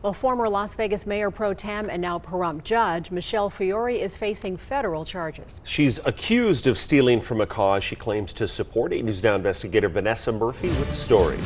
Well, former Las Vegas Mayor Pro Tem and now Pahrump Judge Michele Fiore is facing federal charges. She's accused of stealing from a cause she claims to support. 8 News Now investigator Vanessa Murphy with the story.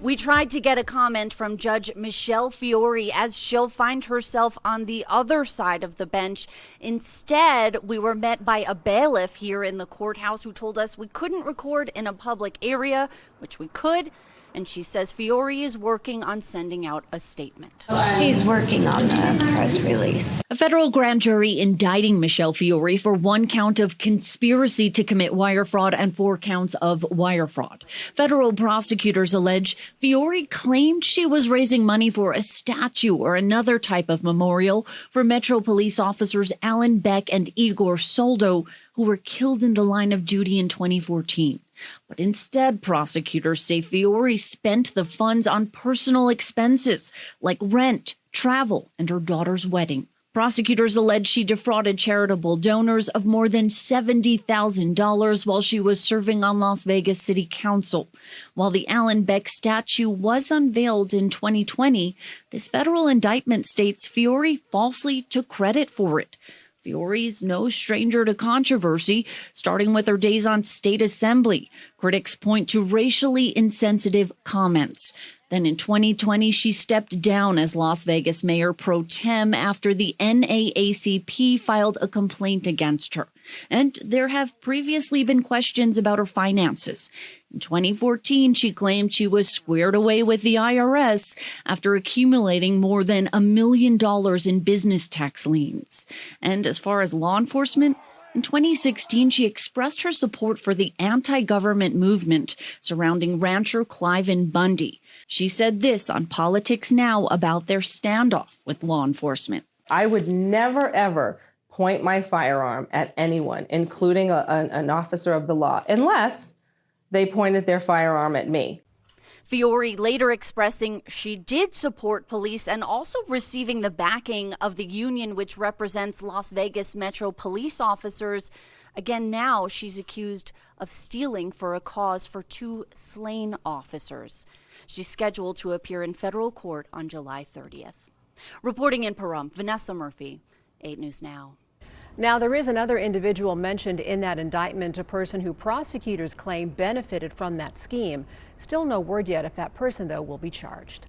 We tried to get a comment from Judge Michele Fiore as she'll find herself on the other side of the bench. Instead, we were met by a bailiff here in the courthouse who told us we couldn't record in a public area, which we could. And she says Fiore is working on sending out a statement. She's working on the press release. A federal grand jury indicting Michele Fiore for 1 count of conspiracy to commit wire fraud and 4 counts of wire fraud. Federal prosecutors allege Fiore claimed she was raising money for a statue or another type of memorial for Metro police officers Alan Beck and Igor Soldo, who were killed in the line of duty in 2014. But instead, prosecutors say Fiore spent the funds on personal expenses like rent, travel, and her daughter's wedding. Prosecutors allege she defrauded charitable donors of more than $70,000 while she was serving on Las Vegas City Council. While the Alan Beck statue was unveiled in 2020, this federal indictment states Fiore falsely took credit for it. Fiore's no stranger to controversy, starting with her days on state assembly. Critics point to racially insensitive comments. Then in 2020, she stepped down as Las Vegas Mayor Pro Tem after the NAACP filed a complaint against her. And there have previously been questions about her finances. In 2014, she claimed she was squared away with the IRS after accumulating more than $1 million in business tax liens. And as far as law enforcement, in 2016, she expressed her support for the anti-government movement surrounding rancher Cliven Bundy. She said this on Politics Now about their standoff with law enforcement. I would never, ever point my firearm at anyone, including an officer of the law, unless they pointed their firearm at me. Fiore later expressing she did support police and also receiving the backing of the union which represents Las Vegas Metro police officers. Again, now she's accused of stealing for a cause for 2 slain officers. She's scheduled to appear in federal court on July 30th. Reporting in Pahrump, Vanessa Murphy, 8 News Now. Now, there is another individual mentioned in that indictment, a person who prosecutors claim benefited from that scheme. Still no word yet if that person, though, will be charged.